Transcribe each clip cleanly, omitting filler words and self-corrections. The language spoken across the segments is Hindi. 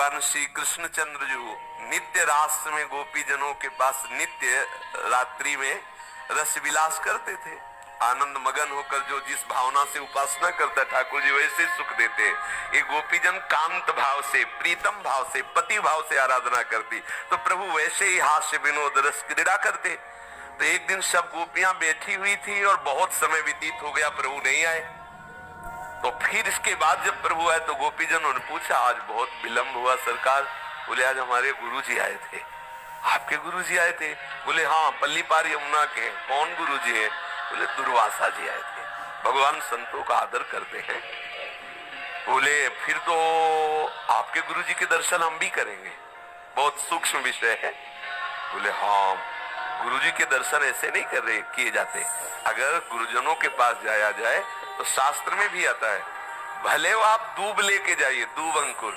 भगवान श्री कृष्णचंद्र जो नित्य रास में गोपी जनों के पास नित्य रात्रि में रस विलास करते थे। आनंद मगन होकर जो जिस भावना से उपासना करता ठाकुर जी वैसे सुख देते। ये गोपीजन कांत भाव से, प्रीतम भाव से, पति भाव से आराधना करती, तो प्रभु वैसे ही हास्य विनोद रस क्रीड़ा करते। तो एक दिन सब गोपियां बैठी हुई थी और बहुत समय व्यतीत हो गया, प्रभु नहीं आए। तो फिर इसके बाद जब प्रभु आए तो गोपीजनों ने पूछा, आज बहुत विलंब हुआ सरकार। बोले, आज हमारे गुरुजी आए थे। आपके गुरुजी आए थे? बोले, हाँ, पल्ली पार यमुना के। कौन गुरुजी है? बोले, दुर्वासा जी आए थे। भगवान संतों का आदर करते हैं। बोले, फिर तो आपके गुरुजी के दर्शन हम भी करेंगे, बहुत सूक्ष्म विषय है। बोले, हाँ, गुरुजी के दर्शन ऐसे नहीं कर रहे किए जाते। अगर गुरुजनों के पास जाया जाए तो शास्त्र में भी आता है, भले वो आप दूब लेके जाइए, दूब अंकुर,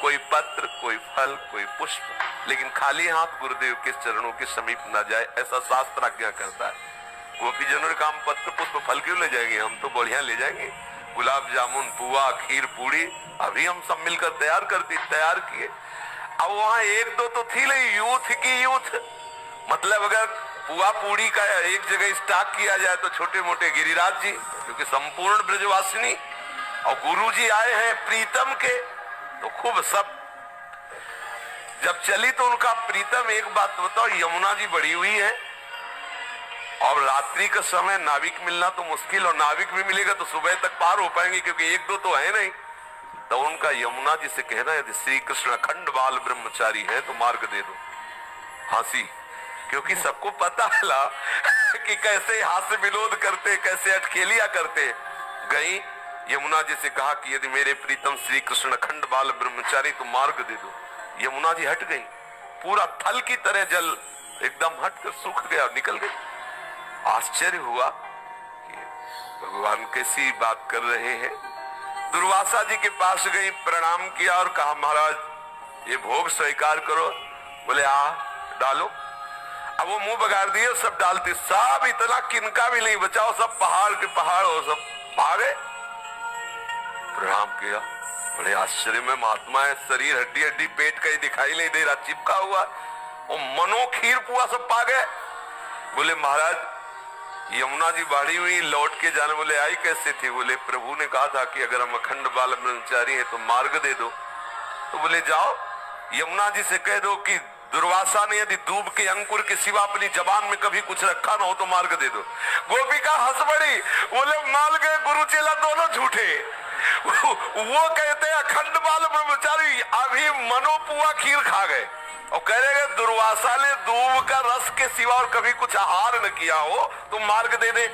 कोई पत्र, कोई फल, कोई पुष्प, लेकिन खाली हाथ गुरुदेव के चरणों के समीप न जाए, ऐसा शास्त्र आज्ञा करता है। गोपीजनों ने कहा, पत्र पुष्प फल क्यों ले जाएंगे, हम तो बढ़िया ले जाएंगे, गुलाब जामुन, पुआ, खीर, पूड़ी, अभी हम सब मिलकर तैयार किए। अब वहां एक दो तो थी नहीं, यूथ की यूथ, मतलब अगर पुआ पूड़ी का एक जगह स्टॉक किया जाए तो छोटे मोटे गिरिराज जी, क्योंकि संपूर्ण ब्रजवासिनी, और गुरु जी आए हैं प्रीतम के, तो खूब सब जब चली तो उनका प्रीतम, एक बात बताओ, यमुना जी बढ़ी हुई है और रात्रि का समय नाविक मिलना तो मुश्किल, और नाविक भी मिलेगा तो सुबह तक पार हो पाएंगे, क्योंकि एक दो तो है नहीं। तो उनका यमुना जी से कहना, यदि श्री कृष्ण अखंड बाल ब्रह्मचारी है तो मार्ग दे दो। हंसी, क्योंकि सबको पता है कि कैसे हास्य विनोद करते, कैसे अटखेलिया करते। गई यमुना जी से कहा कि यदि मेरे प्रीतम श्री कृष्ण अखंड बाल ब्रह्मचारी तो मार्ग दे दो। यमुना जी हट गई, पूरा थल की तरह जल एकदम हटकर सूख गया, निकल गई। आश्चर्य हुआ कि भगवान कैसी बात कर रहे हैं। दुर्वासा जी के पास गई, प्रणाम किया और कहा, महाराज ये भोग स्वीकार करो। बोले, आ डालो। अब वो मुंह बगाड़ दिए, सब डालते, सब इतना किनका भी नहीं बचाओ, सब पहाड़ के पहाड़ और सब भागे। प्रणाम किया, बड़े आश्चर्य में महात्मा है, शरीर हड्डी हड्डी, पेट कहीं दिखाई नहीं दे रहा, चिपका हुआ, और मनो खीर पुआ सब पा गए। बोले, महाराज यमुना जी बाढ़ी हुई, लौट के जाने। बोले, आई कैसे थी? बोले, प्रभु ने कहा था कि अगर हम अखंड बाल ब्रह्मचारी है तो मार्ग दे दो। तो बोले, जाओ यमुना जी से कह दो कि दुर्वासा ने यदि दूब के अंकुर के सिवा अपनी जबान में कभी कुछ रखा ना हो तो मार्ग दे दो। गोपिका हंस पड़ी, बोले, मान गए गुरु चेला दोनों झूठे। वो कहते अखंड बाल ब्रह्मचारी, अभी मनोपुआ खीर खा गए, और कह रहे दुर्वासा ने दूब का रस के सिवा और कभी कुछ आहार न किया हो तो मार्ग दे दे।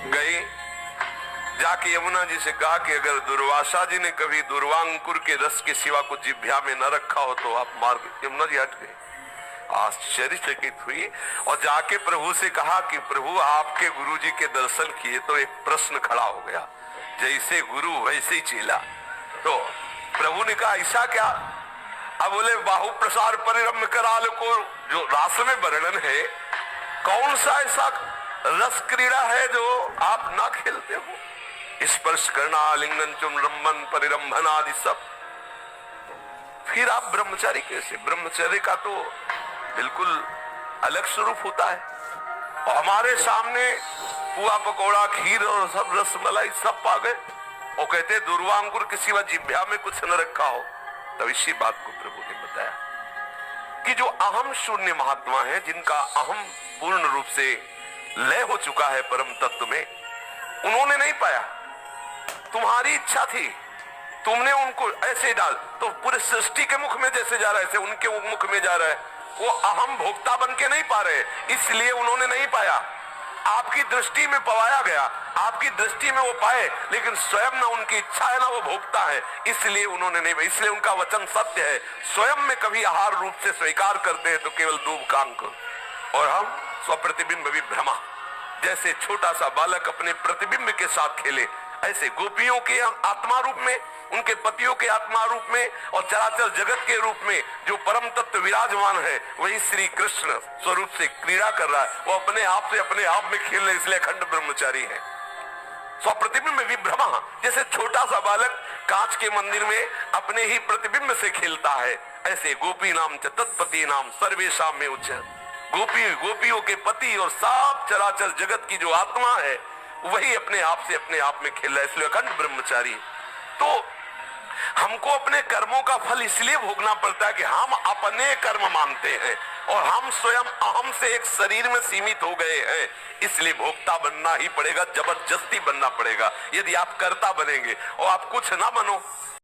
गई, जाके यमुना जी से कहा कि अगर दुर्वासा जी ने कभी दुर्वांकुर के रस के सिवा कुछ जिभ्या में न रखा हो तो आप मार्ग। यमुना जी हट गई, आश्चर्यचकित हुई और जाके प्रभु से कहा कि प्रभु आपके गुरु जी के दर्शन किए तो एक प्रश्न खड़ा हो गया, जैसे गुरु वैसे ही चेला। तो प्रभु ने कहा, ऐसा क्या? अब बोले, बाहु प्रसार परिरम्य कराल को जो रास में वर्णन है, कौन सा ऐसा रस क्रीड़ा है जो आप ना खेलते हो? स्पर्श करना, आलिंगन, चुम्बन, परिरंभन आदि सब। फिर आप ब्रह्मचारी कैसे? ब्रह्मचर्य का तो बिल्कुल अलग स्वरूप होता है। और हमारे सामने पुआ पकौड़ा, खीर और सब रसमलाई सब पा गए, और कहते दुर्वांकुर के सिवा जिह्वा में कुछ न रखा हो। तब इसी बात को प्रभु ने बताया कि जो अहम शून्य महात्मा है, जिनका अहम पूर्ण रूप से लय हो चुका है परम तत्व में, उन्होंने नहीं पाया। तुम्हारी इच्छा थी, तुमने उनको ऐसे डाल, तो पूरे सृष्टि के मुख में जैसे जा रहा है ऐसे उनके मुख में जा रहा है। वो अहम भोक्ता बन के नहीं पा रहे, इसलिए उन्होंने नहीं पाया। आपकी दृष्टि में पवाया गया, आपकी दृष्टि में वो पाए, लेकिन स्वयं ना उनकी इच्छा है ना वो भोक्ता है, इसलिए उन्होंने नहीं। इसलिए उनका वचन सत्य है, स्वयं में कभी आहार रूप से स्वीकार करते हैं तो केवल दूब का अंकुर, और हम स्वप्रतिबिंब विभ्रमा, जैसे छोटा सा बालक अपने प्रतिबिंब के साथ खेले, ऐसे गोपियों के आत्मा रूप में, उनके पतियों के आत्मा रूप में, और चराचर जगत के रूप में जो परम तत्व विराजमान है, वही श्री कृष्ण स्वरूप से क्रीड़ा कर रहा है। वो अपने आप से अपने आप में खेल रहे, इसलिए अखंड ब्रह्मचारी है। स्वप्रतिबिंब विभ्रम, जैसे छोटा सा बालक कांच के मंदिर में अपने ही प्रतिबिंब से खेलता है, ऐसे गोपी नाम च तत्पति नाम सर्वेशाम में उच्च। गोपियों के पति और सब चराचर जगत की जो आत्मा है वही अपने आप से अपने आप में खेल रहा है, इसलिए अखंड ब्रह्मचारी। तो हमको अपने कर्मों का फल इसलिए भोगना पड़ता है कि हम अपने कर्म मानते हैं और हम स्वयं अहम से एक शरीर में सीमित हो गए हैं, इसलिए भोक्ता बनना ही पड़ेगा, जबरदस्ती बनना पड़ेगा। यदि आप कर्ता बनेंगे और आप कुछ ना बनो